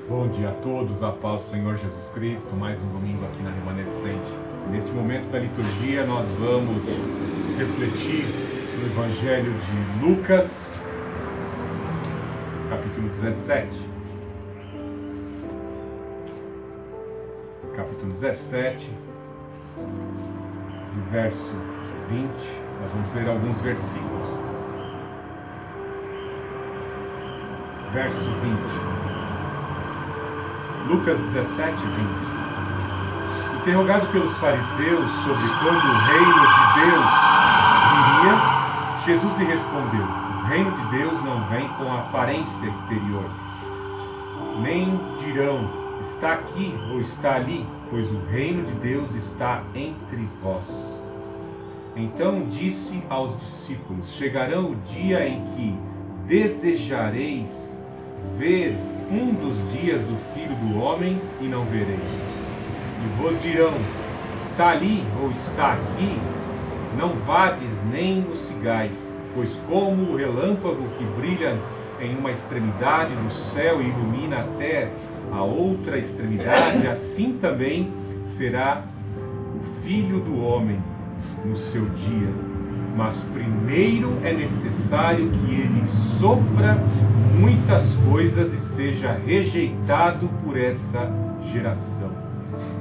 Bom dia a todos, a paz do Senhor Jesus Cristo, mais um domingo aqui na Remanescente. Neste momento da liturgia nós vamos refletir no Evangelho de Lucas, capítulo 17. Capítulo 17, do verso 20, nós vamos ler alguns versículos. Verso 20. Lucas 17, 20. Interrogado pelos fariseus sobre quando o reino de Deus viria, Jesus lhe respondeu: o reino de Deus não vem com aparência exterior. Nem dirão, está aqui ou está ali, pois o reino de Deus está entre vós. Então disse aos discípulos: chegará o dia em que desejareis ver um dos dias do Filho do Homem e não vereis. E vos dirão, está ali ou está aqui, não vades nem o sigais, pois como o relâmpago que brilha em uma extremidade do céu e ilumina até a outra extremidade, assim também será o Filho do Homem no seu dia. Mas primeiro é necessário que ele sofra muitas coisas e seja rejeitado por essa geração.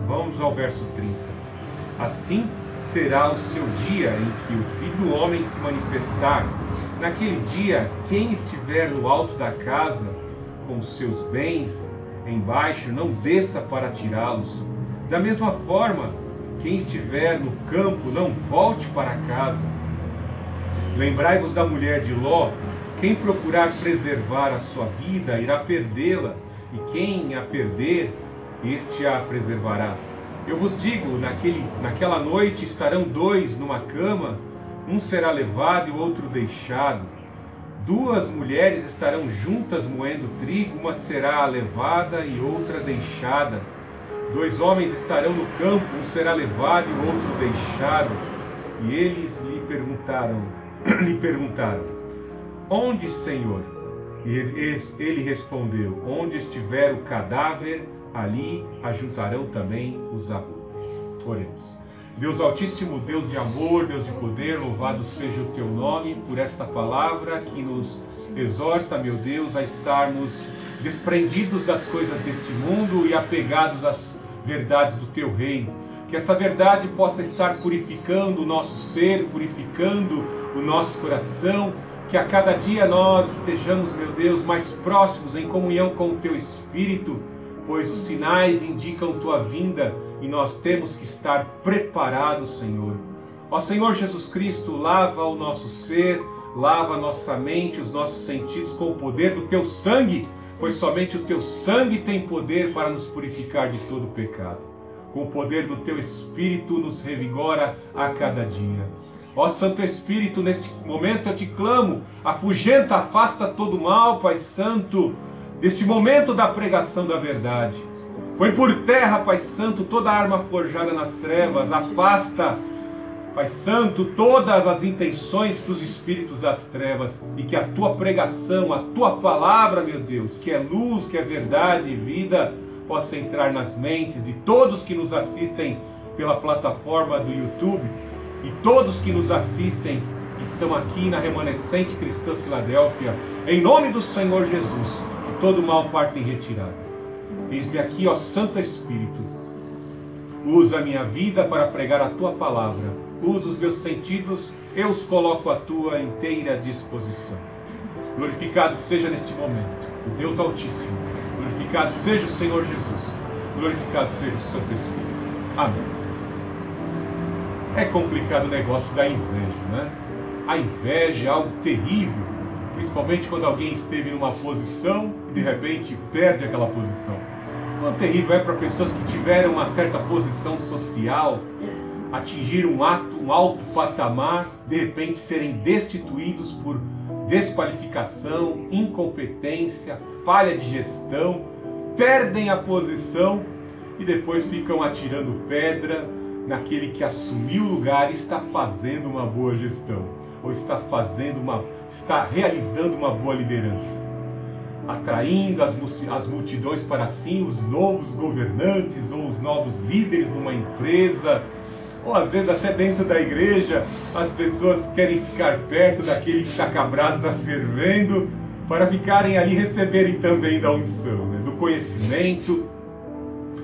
Vamos ao verso 30. Assim será o seu dia em que o Filho do Homem se manifestar. Naquele dia, quem estiver no alto da casa com os seus bens embaixo, não desça para tirá-los. Da mesma forma, quem estiver no campo, não volte para casa. Lembrai-vos da mulher de Ló: quem procurar preservar a sua vida irá perdê-la, e quem a perder, este a preservará. Eu vos digo, naquela noite estarão dois numa cama, um será levado e o outro deixado. Duas mulheres estarão juntas moendo trigo, uma será levada e outra deixada. Dois homens estarão no campo, um será levado e o outro deixado. E eles lhe perguntaram: onde, Senhor? E ele respondeu: onde estiver o cadáver, ali ajuntarão também os abutres. Oremos. Deus Altíssimo, Deus de amor, Deus de poder, louvado seja o teu nome por esta palavra que nos exorta, meu Deus, a estarmos desprendidos das coisas deste mundo e apegados às verdades do teu reino. Que essa verdade possa estar purificando o nosso ser, purificando o nosso coração, que a cada dia nós estejamos, meu Deus, mais próximos em comunhão com o teu Espírito, pois os sinais indicam tua vinda e nós temos que estar preparados, Senhor. Ó Senhor Jesus Cristo, lava o nosso ser, lava a nossa mente, os nossos sentidos com o poder do teu sangue, pois somente o teu sangue tem poder para nos purificar de todo pecado. Com o poder do teu Espírito nos revigora a cada dia. Ó Santo Espírito, neste momento eu te clamo, afugenta, afasta todo mal, Pai Santo, deste momento da pregação da verdade. Põe por terra, Pai Santo, toda arma forjada nas trevas, afasta, Pai Santo, todas as intenções dos espíritos das trevas, e que a tua pregação, a tua palavra, meu Deus, que é luz, que é verdade e vida, possa entrar nas mentes de todos que nos assistem pela plataforma do YouTube e todos que nos assistem, que estão aqui na Remanescente Cristã Filadélfia, em nome do Senhor Jesus, que todo mal parte em retirada. Eis-me aqui, ó Santo Espírito, usa a minha vida para pregar a tua palavra, usa os meus sentidos, eu os coloco à tua inteira disposição. Glorificado seja neste momento o Deus Altíssimo, glorificado seja o Senhor Jesus, glorificado seja o Santo Espírito. Amém. É complicado o negócio da inveja, né? A inveja é algo terrível, principalmente quando alguém esteve numa posição e de repente perde aquela posição. Quão terrível é para pessoas que tiveram uma certa posição social, atingiram um alto patamar, de repente serem destituídos por desqualificação, incompetência, falha de gestão, perdem a posição e depois ficam atirando pedra naquele que assumiu o lugar e está fazendo uma boa gestão, ou está realizando uma boa liderança. atraindo as multidões para si, os novos governantes ou os novos líderes numa empresa, ou às vezes até dentro da igreja, as pessoas querem ficar perto daquele que está com a brasa fervendo, para ficarem ali, receberem também da unção, né? Do conhecimento,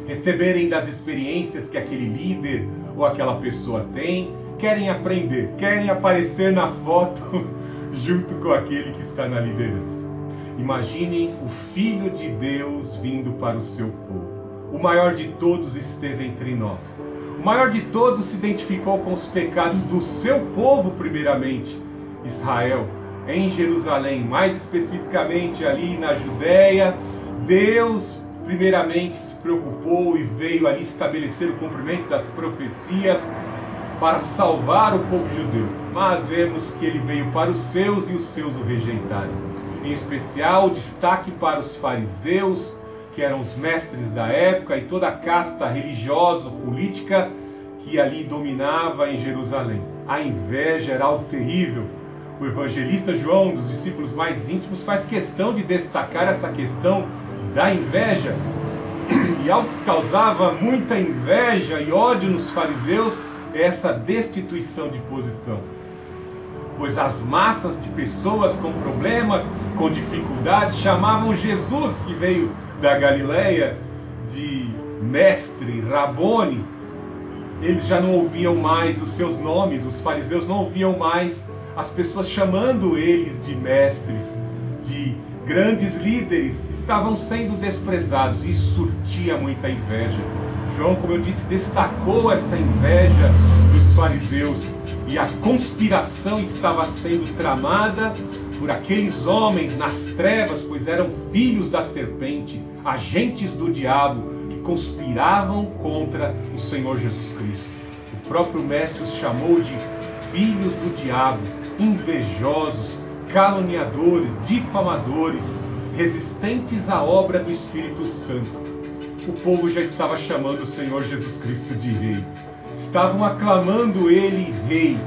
receberem das experiências que aquele líder ou aquela pessoa tem, querem aprender, querem aparecer na foto junto com aquele que está na liderança. Imaginem o Filho de Deus vindo para o seu povo. O maior de todos esteve entre nós. O maior de todos se identificou com os pecados do seu povo, primeiramente, Israel, em Jerusalém, mais especificamente ali na Judéia. Deus primeiramente se preocupou e veio ali estabelecer o cumprimento das profecias para salvar o povo judeu. Mas vemos que ele veio para os seus e os seus o rejeitaram. Em especial, destaque para os fariseus, que eram os mestres da época, e toda a casta religiosa, política, que ali dominava em Jerusalém. A inveja era algo terrível. O evangelista João, um dos discípulos mais íntimos, faz questão de destacar essa questão da inveja. E algo que causava muita inveja e ódio nos fariseus é essa destituição de posição. Pois as massas de pessoas com problemas, com dificuldades, chamavam Jesus, que veio da Galileia, de mestre, Rabone. Eles já não ouviam mais os seus nomes, os fariseus não ouviam mais as pessoas chamando eles de mestres, de grandes líderes, estavam sendo desprezados. Isso surtia muita inveja. João, como eu disse, destacou essa inveja dos fariseus, e a conspiração estava sendo tramada por aqueles homens nas trevas, pois eram filhos da serpente, agentes do diabo, que conspiravam contra o Senhor Jesus Cristo. O próprio Mestre os chamou de filhos do diabo, invejosos, caluniadores, difamadores, resistentes à obra do Espírito Santo. O povo já estava chamando o Senhor Jesus Cristo de Rei. Estavam aclamando Ele Rei.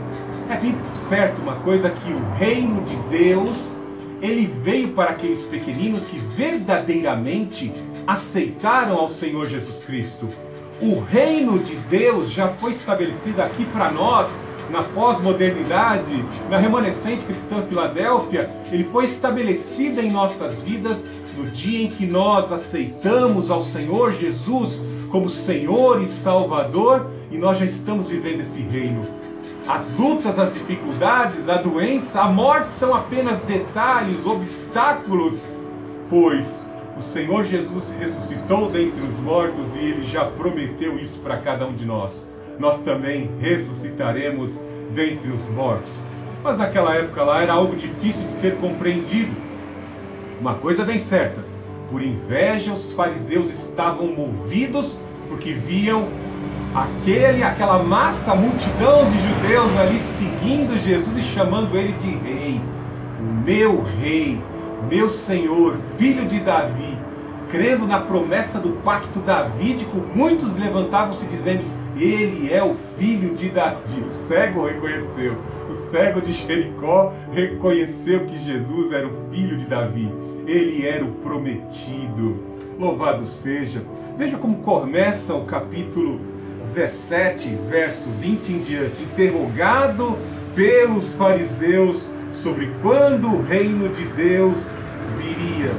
É bem certo uma coisa, que o reino de Deus, Ele veio para aqueles pequeninos que verdadeiramente aceitaram ao Senhor Jesus Cristo. O reino de Deus já foi estabelecido aqui para nós, na pós-modernidade, na remanescente cristã Filadélfia. Ele foi estabelecido em nossas vidas no dia em que nós aceitamos ao Senhor Jesus como Senhor e Salvador, e nós já estamos vivendo esse reino. As lutas, as dificuldades, a doença, a morte são apenas detalhes, obstáculos, pois o Senhor Jesus ressuscitou dentre os mortos e Ele já prometeu isso para cada um de nós. Nós também ressuscitaremos dentre os mortos. Mas naquela época lá era algo difícil de ser compreendido. Uma coisa bem certa: por inveja os fariseus estavam movidos, porque viam aquela massa, multidão de judeus ali seguindo Jesus e chamando Ele de Rei. Rei, meu Senhor, Filho de Davi. Crendo na promessa do pacto davídico, muitos levantavam-se dizendo: Ele é o Filho de Davi. O cego reconheceu. O cego de Jericó reconheceu que Jesus era o Filho de Davi. Ele era o prometido. Louvado seja. Veja como começa o capítulo 17, verso 20 em diante. Interrogado pelos fariseus sobre quando o reino de Deus viria.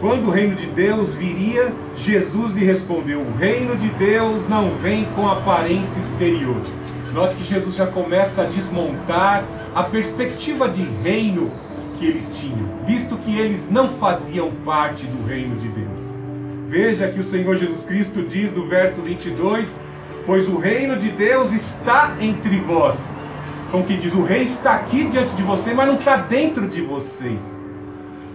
Quando o reino de Deus viria, Jesus lhe respondeu: o reino de Deus não vem com aparência exterior. Note que Jesus já começa a desmontar a perspectiva de reino que eles tinham, visto que eles não faziam parte do reino de Deus. Veja que o Senhor Jesus Cristo diz no verso 22, pois o reino de Deus está entre vós. Como que diz, o rei está aqui diante de você, mas não está dentro de vocês.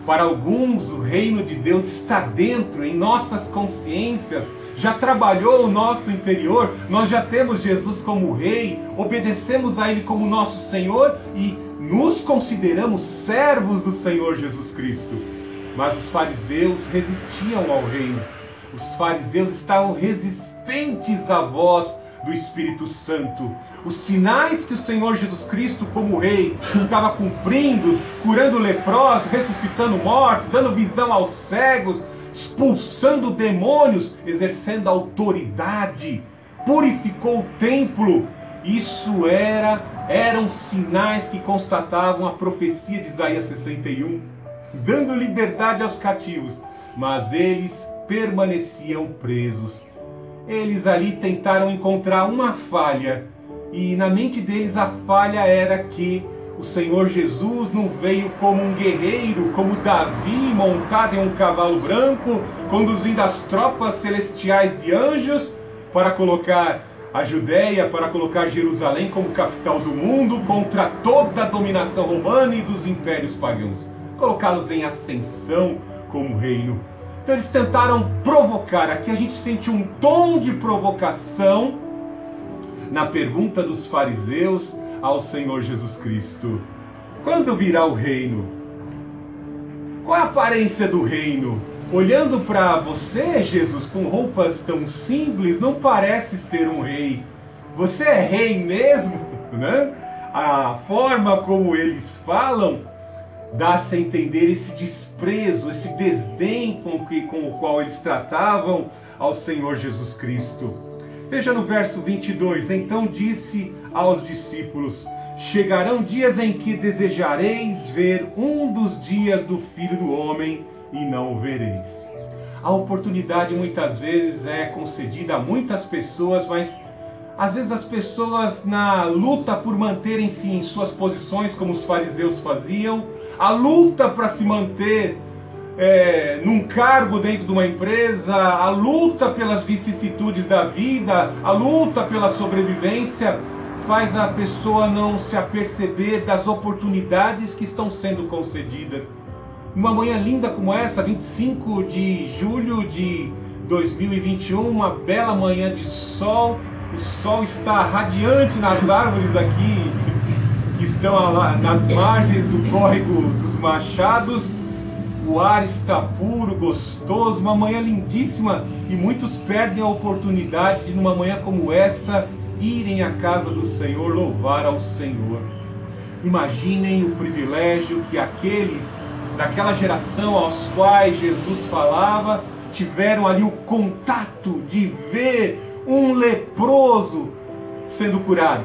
Para alguns, o reino de Deus está dentro, em nossas consciências, já trabalhou o nosso interior, nós já temos Jesus como Rei, obedecemos a Ele como nosso Senhor e nos consideramos servos do Senhor Jesus Cristo. Mas os fariseus resistiam ao reino. Os fariseus estavam resistentes à voz do Espírito Santo. Os sinais que o Senhor Jesus Cristo, como Rei, estava cumprindo, curando leprosos, ressuscitando mortos, dando visão aos cegos, expulsando demônios, exercendo autoridade, purificou o templo. Isso eram sinais que constatavam a profecia de Isaías 61, dando liberdade aos cativos, mas eles permaneciam presos. Eles ali tentaram encontrar uma falha, e na mente deles a falha era que o Senhor Jesus não veio como um guerreiro, como Davi, montado em um cavalo branco, conduzindo as tropas celestiais de anjos para colocar a Judéia, para colocar Jerusalém como capital do mundo contra toda a dominação romana e dos impérios pagãos, colocá-los em ascensão como reino. Então eles tentaram provocar. Aqui a gente sente um tom de provocação na pergunta dos fariseus ao Senhor Jesus Cristo: quando virá o reino? Qual é a aparência do reino? Olhando para você, Jesus, com roupas tão simples, não parece ser um rei. Você é rei mesmo, né? A forma como eles falam dá-se a entender esse desprezo, esse desdém com o qual eles tratavam ao Senhor Jesus Cristo. Veja no verso 22, então disse aos discípulos: chegarão dias em que desejareis ver um dos dias do Filho do Homem e não o vereis. A oportunidade muitas vezes é concedida a muitas pessoas, mas às vezes as pessoas, na luta por manterem-se em suas posições, como os fariseus faziam, a luta para se manter num cargo dentro de uma empresa, a luta pelas vicissitudes da vida, a luta pela sobrevivência, faz a pessoa não se aperceber das oportunidades que estão sendo concedidas. Uma manhã linda como essa, 25 de julho de 2021, uma bela manhã de sol, o sol está radiante nas árvores aqui, que estão nas margens do córrego dos Machados. O ar está puro, gostoso, uma manhã lindíssima, e muitos perdem a oportunidade de, numa manhã como essa, irem à casa do Senhor, louvar ao Senhor. Imaginem o privilégio que aqueles daquela geração aos quais Jesus falava tiveram ali o contato de ver um leproso sendo curado.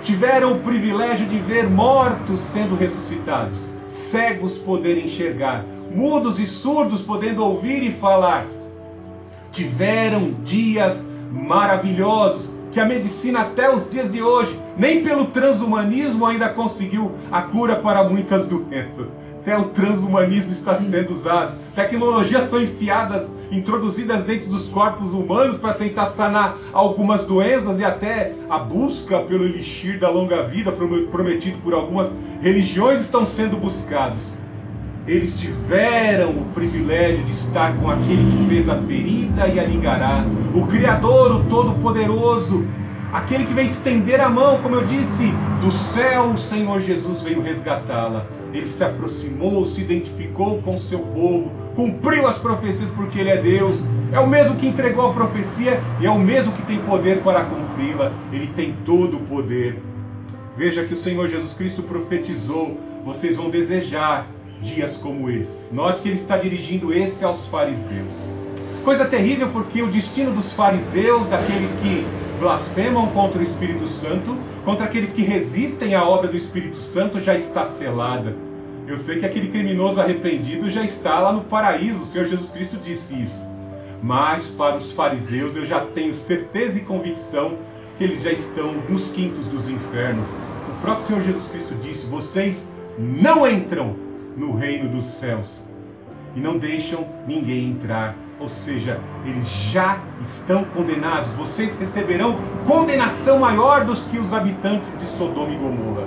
Tiveram o privilégio de ver mortos sendo ressuscitados, cegos poderem enxergar, mudos e surdos podendo ouvir e falar. Tiveram dias maravilhosos que a medicina até os dias de hoje, nem pelo transhumanismo ainda conseguiu a cura para muitas doenças. Até o transhumanismo está sendo usado. Tecnologias são introduzidas dentro dos corpos humanos para tentar sanar algumas doenças, e até a busca pelo elixir da longa vida prometido por algumas religiões estão sendo buscados. Eles tiveram o privilégio de estar com aquele que fez a ferida e a ligará, o Criador, o Todo-Poderoso, aquele que veio estender a mão, como eu disse, do céu. O Senhor Jesus veio resgatá-la. Ele se aproximou, se identificou com o seu povo, cumpriu as profecias porque Ele é Deus. É o mesmo que entregou a profecia e é o mesmo que tem poder para cumpri-la. Ele tem todo o poder. Veja que o Senhor Jesus Cristo profetizou: vocês vão desejar dias como esse. Note que Ele está dirigindo esse aos fariseus. Coisa terrível, porque o destino dos fariseus, daqueles que blasfemam contra o Espírito Santo, contra aqueles que resistem à obra do Espírito Santo, já está selada. Eu sei que aquele criminoso arrependido já está lá no paraíso, o Senhor Jesus Cristo disse isso. Mas para os fariseus eu já tenho certeza e convicção que eles já estão nos quintos dos infernos. O próprio Senhor Jesus Cristo disse: vocês não entram no reino dos céus e não deixam ninguém entrar. Ou seja, eles já estão condenados. Vocês receberão condenação maior do que os habitantes de Sodoma e Gomorra,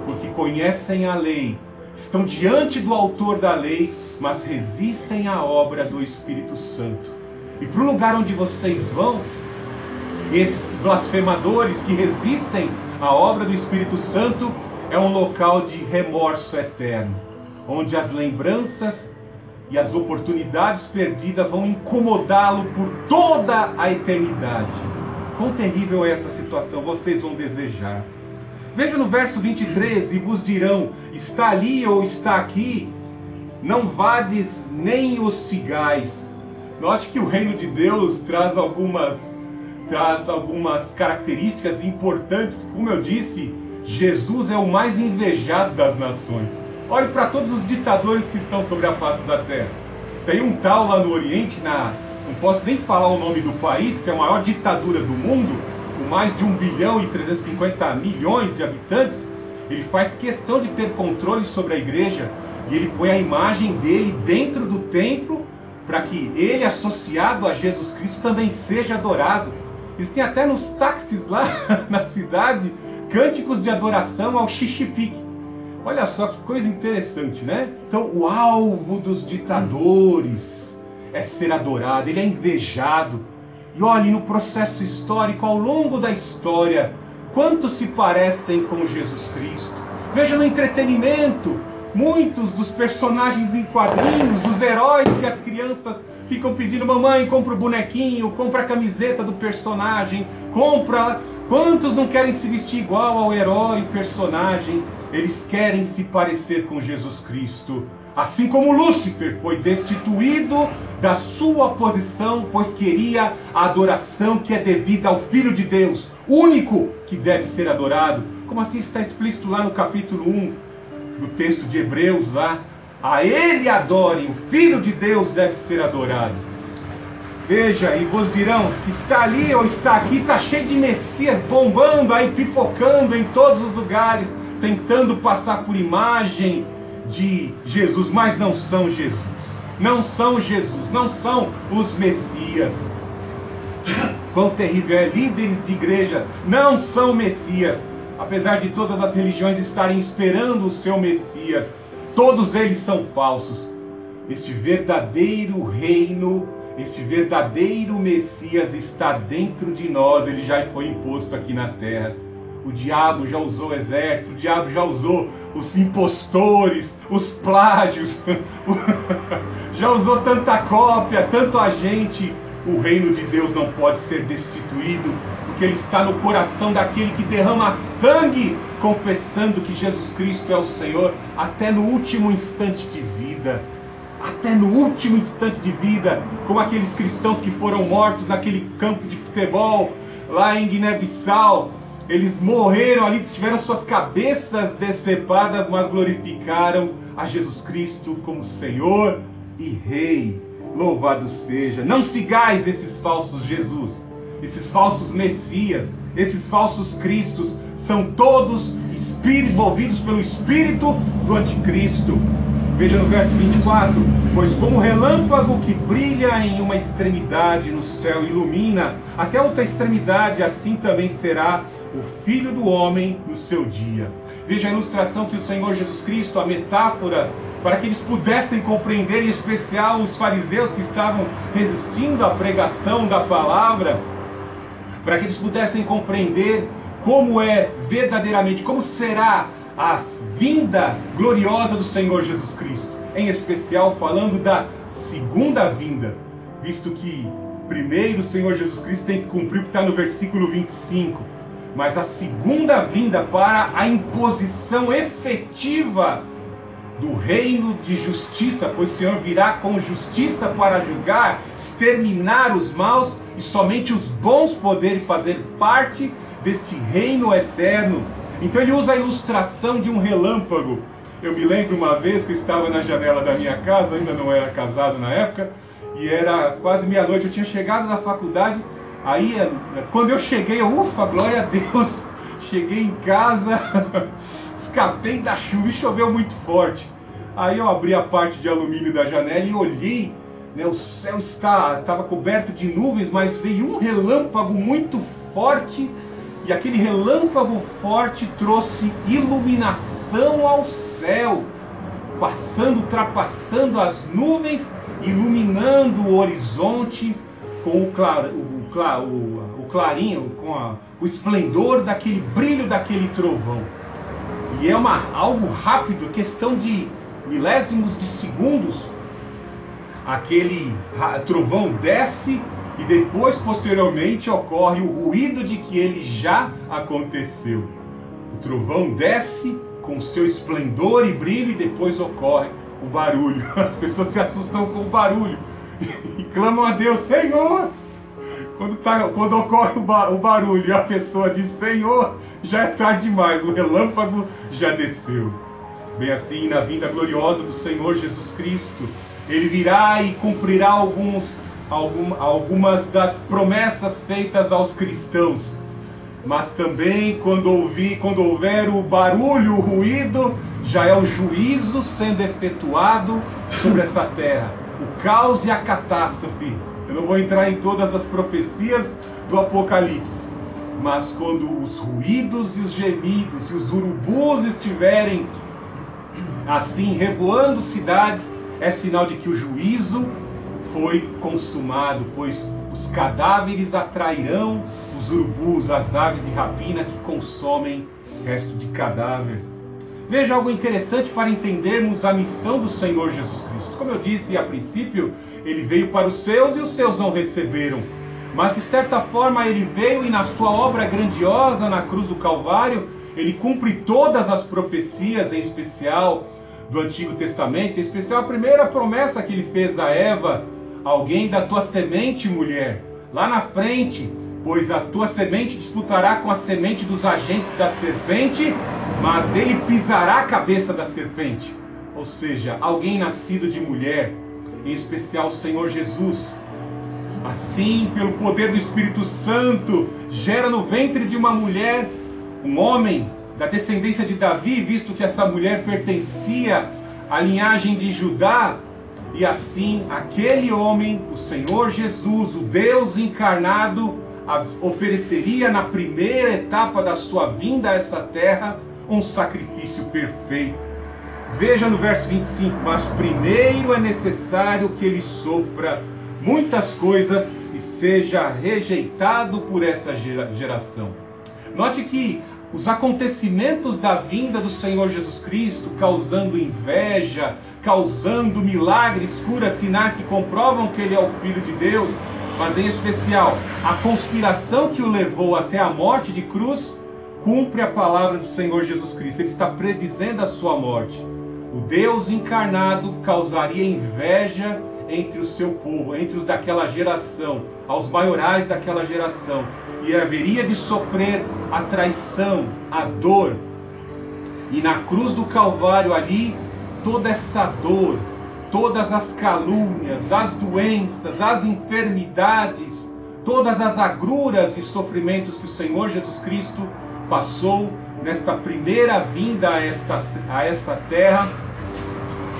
porque conhecem a lei, estão diante do autor da lei, mas resistem à obra do Espírito Santo. E para o lugar onde vocês vão, esses blasfemadores que resistem à obra do Espírito Santo, é um local de remorso eterno, onde as lembranças e as oportunidades perdidas vão incomodá-lo por toda a eternidade. Quão terrível é essa situação, vocês vão desejar. Veja no verso 23, e vos dirão, está ali ou está aqui, não vades nem os sigais. Note que o reino de Deus traz algumas características importantes. Como eu disse, Jesus é o mais invejado das nações. Olhe para todos os ditadores que estão sobre a face da terra. Tem um tal lá no Oriente, não posso nem falar o nome do país, que é a maior ditadura do mundo, com mais de 1 bilhão e 350 milhões de habitantes. Ele faz questão de ter controle sobre a igreja, e ele põe a imagem dele dentro do templo, para que ele, associado a Jesus Cristo, também seja adorado. Eles têm até nos táxis lá na cidade, cânticos de adoração ao xixipique. Olha só que coisa interessante, né? Então, o alvo dos ditadores é ser adorado, ele é invejado. E olhe, no processo histórico, ao longo da história, quantos se parecem com Jesus Cristo? Veja no entretenimento, muitos dos personagens em quadrinhos, dos heróis que as crianças ficam pedindo, mamãe, compra o bonequinho, compra a camiseta do personagem, compra. Quantos não querem se vestir igual ao herói, personagem? Eles querem se parecer com Jesus Cristo. Assim como Lúcifer foi destituído da sua posição, pois queria a adoração que é devida ao Filho de Deus, único que deve ser adorado. Como assim está explícito lá no capítulo 1 do texto de Hebreus lá? A ele adorem, o Filho de Deus deve ser adorado. Veja, e vos dirão, está ali ou está aqui, está cheio de Messias bombando aí, pipocando em todos os lugares, tentando passar por imagem de Jesus, mas não são Jesus. Não são Jesus, não são os Messias. Quão terrível é, líderes de igreja não são Messias, apesar de todas as religiões estarem esperando o seu Messias. Todos eles são falsos. Este verdadeiro reino, este verdadeiro Messias está dentro de nós. Ele já foi imposto aqui na terra. O diabo já usou o exército, o diabo já usou os impostores, os plágios, já usou tanta cópia, tanto agente. O reino de Deus não pode ser destituído, porque ele está no coração daquele que derrama sangue, confessando que Jesus Cristo é o Senhor, até no último instante de vida. Até no último instante de vida, como aqueles cristãos que foram mortos naquele campo de futebol, lá em Guiné-Bissau. Eles morreram ali, tiveram suas cabeças decepadas, mas glorificaram a Jesus Cristo como Senhor e Rei. Louvado seja. Não sigais esses falsos Jesus, esses falsos Messias, esses falsos Cristos. São todos movidos pelo Espírito do Anticristo. Veja no verso 24. Pois como relâmpago que brilha em uma extremidade no céu, ilumina até outra extremidade, assim também será o Filho do Homem no seu dia. Veja a ilustração que o Senhor Jesus Cristo, a metáfora, para que eles pudessem compreender, em especial os fariseus que estavam resistindo à pregação da palavra, para que eles pudessem compreender como é verdadeiramente, como será a vinda gloriosa do Senhor Jesus Cristo, em especial falando da segunda vinda, visto que primeiro o Senhor Jesus Cristo tem que cumprir o que está no versículo 25, mas a segunda vinda para a imposição efetiva do reino de justiça, pois o Senhor virá com justiça para julgar, exterminar os maus, e somente os bons poderem fazer parte deste reino eterno. Então ele usa a ilustração de um relâmpago. Eu me lembro uma vez que eu estava na janela da minha casa, ainda não era casado na época, e era quase meia-noite, eu tinha chegado da faculdade, aí quando eu cheguei, ufa, glória a Deus, cheguei em casa, escapei da chuva e choveu muito forte. Aí eu abri a parte de alumínio da janela e olhei, né, o céu estava coberto de nuvens, mas veio um relâmpago muito forte, e aquele relâmpago forte trouxe iluminação ao céu, ultrapassando as nuvens, iluminando o horizonte com o clarinho, com o esplendor daquele brilho daquele trovão. E é algo rápido, questão de milésimos de segundos, aquele trovão desce e depois, posteriormente, ocorre o ruído de que ele já aconteceu. O trovão desce com seu esplendor e brilho e depois ocorre o barulho. As pessoas se assustam com o barulho e clamam a Deus: Senhor! Quando ocorre o barulho e a pessoa diz: Senhor, já é tarde demais, o relâmpago já desceu. Bem assim, na vinda gloriosa do Senhor Jesus Cristo, Ele virá e cumprirá algumas das promessas feitas aos cristãos. Mas também, quando houver o barulho, o ruído, já é o juízo sendo efetuado sobre essa terra. O caos e a catástrofe. Eu não vou entrar em todas as profecias do Apocalipse. Mas quando os ruídos e os gemidos e os urubus estiverem assim revoando cidades, é sinal de que o juízo foi consumado, pois os cadáveres atrairão os urubus, as aves de rapina que consomem resto de cadáver. Veja algo interessante para entendermos a missão do Senhor Jesus Cristo. Como eu disse a princípio, Ele veio para os seus e os seus não receberam. Mas de certa forma Ele veio e na sua obra grandiosa na cruz do Calvário, Ele cumpre todas as profecias, em especial do Antigo Testamento, em especial a primeira promessa que Ele fez a Eva: alguém da tua semente, mulher, lá na frente, pois a tua semente disputará com a semente dos agentes da serpente, mas ele pisará a cabeça da serpente. Ou seja, alguém nascido de mulher, em especial o Senhor Jesus, assim, pelo poder do Espírito Santo, gera no ventre de uma mulher um homem da descendência de Davi, visto que essa mulher pertencia à linhagem de Judá. E assim, aquele homem, o Senhor Jesus, o Deus encarnado, ofereceria na primeira etapa da sua vinda a essa terra um sacrifício perfeito. Veja no verso 25: mas primeiro é necessário que ele sofra muitas coisas e seja rejeitado por essa geração. Note que os acontecimentos da vinda do Senhor Jesus Cristo, causando inveja, causando milagres, curas, sinais que comprovam que Ele é o Filho de Deus, mas em especial a conspiração que o levou até a morte de cruz, cumpre a palavra do Senhor Jesus Cristo. Ele está predizendo a sua morte. O Deus encarnado causaria inveja entre o seu povo, entre os daquela geração, aos maiorais daquela geração, e haveria de sofrer a traição, a dor. E na cruz do Calvário ali, toda essa dor, todas as calúnias, as doenças, as enfermidades, todas as agruras e sofrimentos que o Senhor Jesus Cristo passou nesta primeira vinda a essa terra,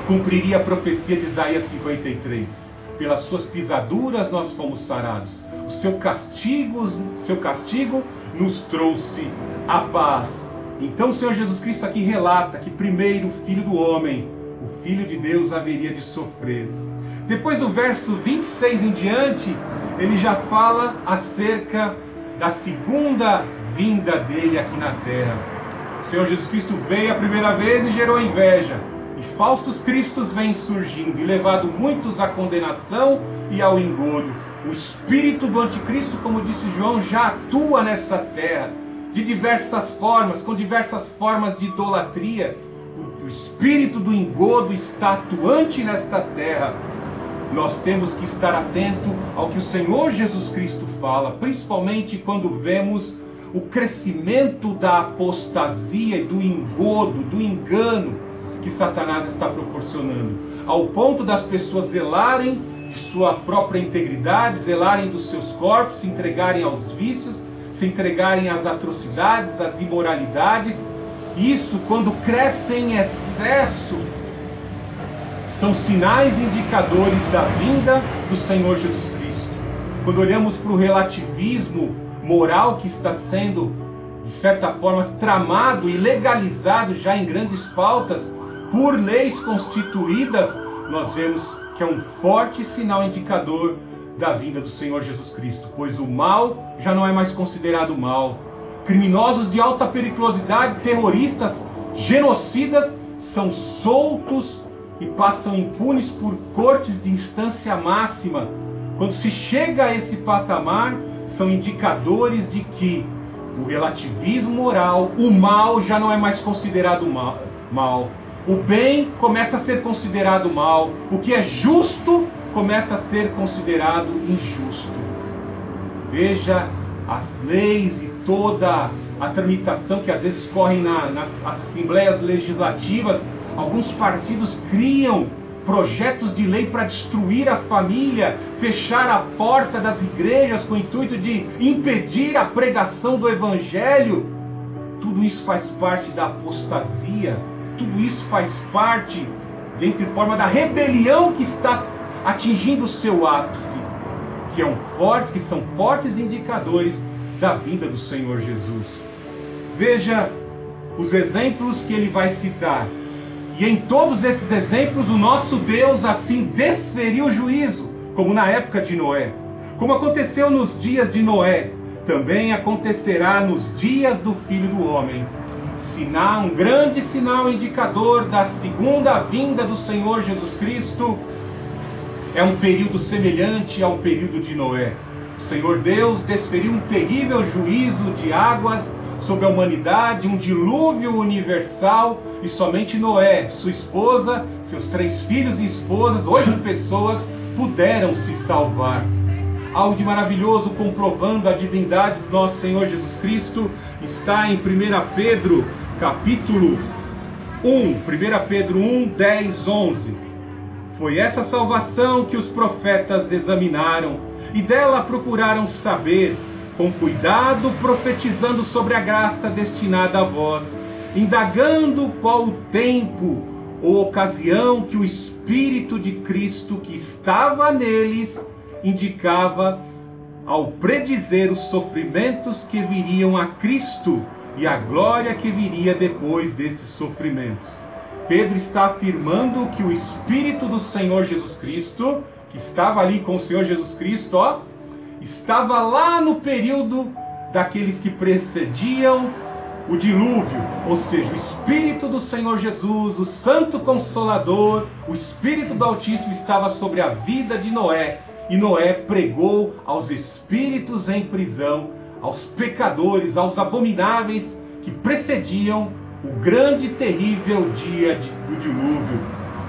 cumpriria a profecia de Isaías 53. Pelas suas pisaduras nós fomos sarados. O seu castigo nos trouxe a paz. Então o Senhor Jesus Cristo aqui relata que primeiro o Filho do Homem, o Filho de Deus, haveria de sofrer. Depois do verso 26 em diante, ele já fala acerca da segunda vinda dele aqui na terra. O Senhor Jesus Cristo veio a primeira vez e gerou inveja. E falsos cristos vêm surgindo e levado muitos à condenação e ao engodo. O espírito do anticristo, como disse João, já atua nessa terra de diversas formas, com diversas formas de idolatria. O espírito do engodo está atuante nesta terra. Nós temos que estar atento ao que o Senhor Jesus Cristo fala, principalmente quando vemos o crescimento da apostasia e do engodo, do engano que Satanás está proporcionando, ao ponto das pessoas zelarem de sua própria integridade, zelarem dos seus corpos, se entregarem aos vícios, se entregarem às atrocidades, às imoralidades. Isso, quando cresce em excesso, são sinais indicadores da vinda do Senhor Jesus Cristo. Quando olhamos para o relativismo moral que está sendo, de certa forma, tramado e legalizado já em grandes pautas por leis constituídas, nós vemos que é um forte sinal indicador da vinda do Senhor Jesus Cristo, pois o mal já não é mais considerado mal. Criminosos de alta periculosidade, terroristas, genocidas, são soltos e passam impunes por cortes de instância máxima, Quando se chega a esse patamar, são indicadores de que o relativismo moral, o mal já não é mais considerado mal. O bem começa a ser considerado mal. O que é justo começa a ser considerado injusto. Veja as leis e toda a tramitação que às vezes correm nas assembleias legislativas. Alguns partidos criam projetos de lei para destruir a família, fechar a porta das igrejas com o intuito de impedir a pregação do evangelho. Tudo isso faz parte da apostasia, tudo isso faz parte, dentre forma da rebelião que está atingindo o seu ápice, que são fortes indicadores da vinda do Senhor Jesus. Veja os exemplos que ele vai citar. E em todos esses exemplos, o nosso Deus assim desferiu juízo, como na época de Noé. Como aconteceu nos dias de Noé, também acontecerá nos dias do Filho do Homem. Um grande sinal indicador da segunda vinda do Senhor Jesus Cristo. É um período semelhante ao período de Noé. O Senhor Deus desferiu um terrível juízo de águas sobre a humanidade, um dilúvio universal, e somente Noé, sua esposa, seus 3 filhos e esposas, 8 pessoas, puderam se salvar. Algo de maravilhoso comprovando a divindade do nosso Senhor Jesus Cristo está em 1 Pedro, capítulo 1, 1 Pedro 1, 10, 11. Foi essa salvação que os profetas examinaram e dela procuraram saber, com cuidado profetizando sobre a graça destinada a vós, indagando qual o tempo ou ocasião que o Espírito de Cristo que estava neles indicava ao predizer os sofrimentos que viriam a Cristo e a glória que viria depois desses sofrimentos. Pedro está afirmando que o Espírito do Senhor Jesus Cristo, que estava ali com o Senhor Jesus Cristo, estava lá no período daqueles que precediam o dilúvio, ou seja, o Espírito do Senhor Jesus, o Santo Consolador, o Espírito do Altíssimo estava sobre a vida de Noé, e Noé pregou aos espíritos em prisão, aos pecadores, aos abomináveis que precediam o grande e terrível dia do dilúvio,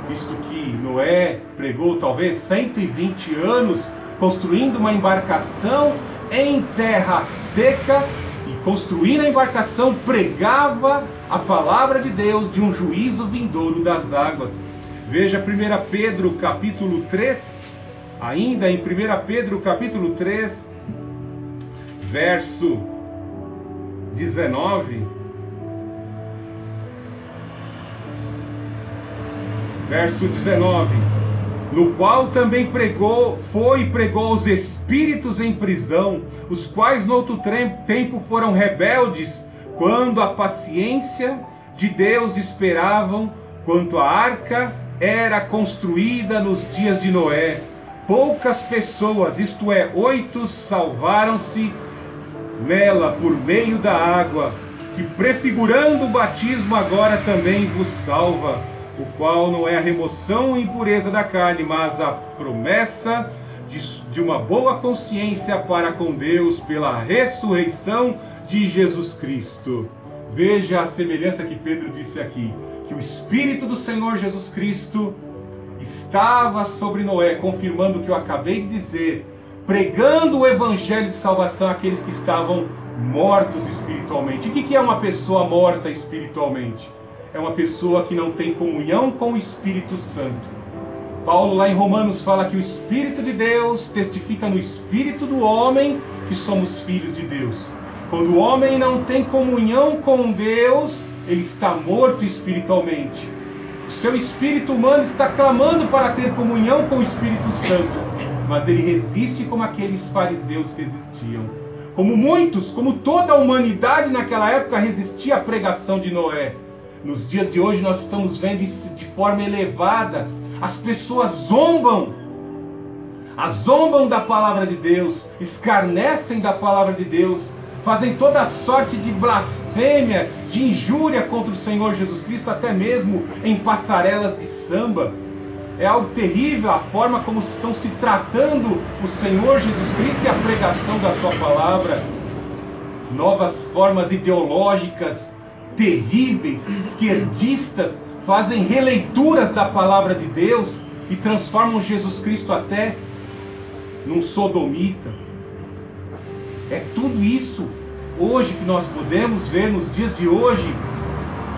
visto que Noé pregou talvez 120 anos, construindo uma embarcação em terra seca, e construindo a embarcação pregava a palavra de Deus de um juízo vindouro das águas. Veja 1 Pedro capítulo 3, ainda em 1 Pedro capítulo 3, verso 19. Verso 19. No qual também pregou aos espíritos em prisão, os quais no outro tempo foram rebeldes, quando a paciência de Deus esperavam, quanto a arca era construída nos dias de Noé. Poucas pessoas, isto é, 8, salvaram-se nela por meio da água, que prefigurando o batismo agora também vos salva, o qual não é a remoção e impureza da carne, mas a promessa de uma boa consciência para com Deus pela ressurreição de Jesus Cristo. Veja a semelhança que Pedro disse aqui, que o Espírito do Senhor Jesus Cristo estava sobre Noé, confirmando o que eu acabei de dizer, pregando o evangelho de salvação àqueles que estavam mortos espiritualmente. O que é uma pessoa morta espiritualmente? É uma pessoa que não tem comunhão com o Espírito Santo. Paulo lá em Romanos fala que o Espírito de Deus testifica no espírito do homem que somos filhos de Deus. Quando o homem não tem comunhão com Deus, ele está morto espiritualmente. O seu espírito humano está clamando para ter comunhão com o Espírito Santo, mas ele resiste como aqueles fariseus resistiam. Como toda a humanidade naquela época resistia à pregação de Noé. Nos dias de hoje nós estamos vendo isso de forma elevada. As pessoas zombam da palavra de Deus, escarnecem da palavra de Deus, fazem toda sorte de blasfêmia, de injúria contra o Senhor Jesus Cristo, até mesmo em passarelas de samba. É algo terrível a forma como estão se tratando o Senhor Jesus Cristo e a pregação da sua palavra. Novas formas ideológicas terríveis, esquerdistas, fazem releituras da palavra de Deus e transformam Jesus Cristo até num sodomita. É tudo isso hoje que nós podemos ver nos dias de hoje.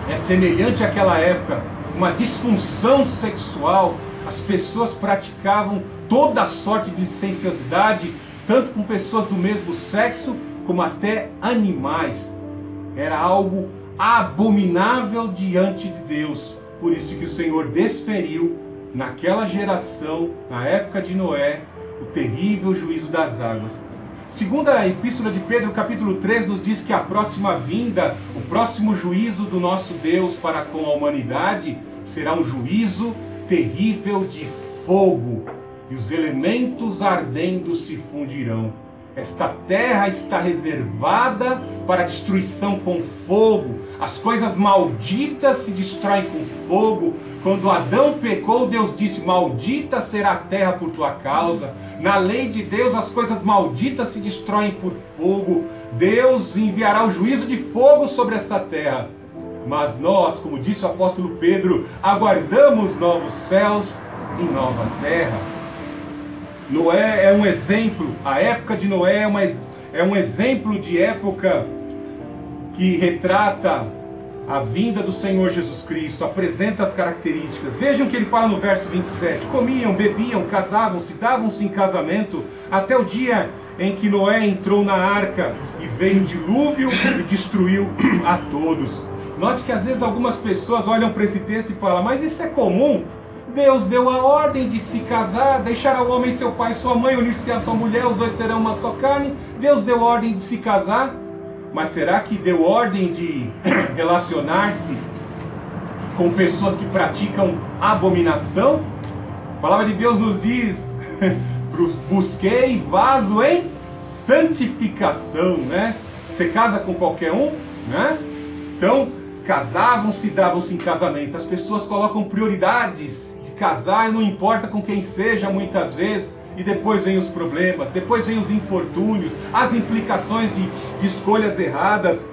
É semelhante àquela época, uma disfunção sexual. As pessoas praticavam toda sorte de licenciosidade, tanto com pessoas do mesmo sexo, como até animais. Era algo abominável diante de Deus. Por isso que o Senhor desferiu naquela geração, na época de Noé, o terrível juízo das águas. Segundo a Epístola de Pedro, capítulo 3, nos diz que a próxima vinda, o próximo juízo do nosso Deus para com a humanidade, será um juízo terrível de fogo, e os elementos ardendo se fundirão. Esta terra está reservada para destruição com fogo. As coisas malditas se destroem com fogo. Quando Adão pecou, Deus disse: maldita será a terra por tua causa. Na lei de Deus, as coisas malditas se destroem por fogo. Deus enviará o juízo de fogo sobre essa terra. Mas nós, como disse o apóstolo Pedro, aguardamos novos céus e nova terra. Noé é um exemplo, a época de Noé é um exemplo de época que retrata a vinda do Senhor Jesus Cristo, apresenta as características. Vejam o que ele fala no verso 27. Comiam, bebiam, casavam-se, davam-se em casamento, até o dia em que Noé entrou na arca e veio o dilúvio e destruiu a todos. Note que às vezes algumas pessoas olham para esse texto e falam: mas isso é comum? Deus deu a ordem de se casar, deixará o homem seu pai e sua mãe, unir-se à sua mulher, os dois serão uma só carne. Deus deu ordem de se casar, mas será que deu ordem de relacionar-se com pessoas que praticam abominação? A palavra de Deus nos diz: busquei vaso em santificação, né? Você casa com qualquer um, né? Então, casavam-se, davam-se em casamento. As pessoas colocam prioridades de casar, e não importa com quem seja muitas vezes, e depois vem os problemas, depois vem os infortúnios, as implicações de escolhas erradas,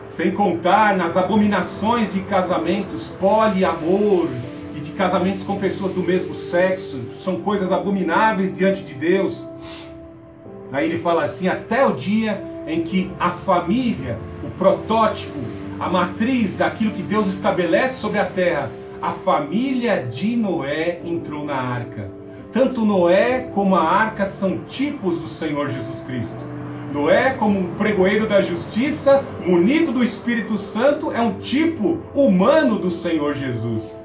sem contar nas abominações de casamentos, poliamor, e de casamentos com pessoas do mesmo sexo. São coisas abomináveis diante de Deus. Aí ele fala assim: até o dia em que a família, o protótipo, a matriz daquilo que Deus estabelece sobre a terra, a família de Noé entrou na arca. Tanto Noé como a arca são tipos do Senhor Jesus Cristo. Noé, como um pregoeiro da justiça, munido do Espírito Santo, é um tipo humano do Senhor Jesus.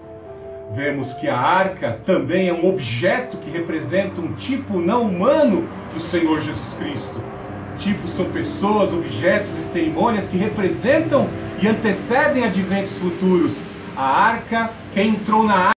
Vemos que a arca também é um objeto que representa um tipo não humano do Senhor Jesus Cristo. Tipos são pessoas, objetos e cerimônias que representam e antecedem adventos futuros. A arca, quem entrou na arca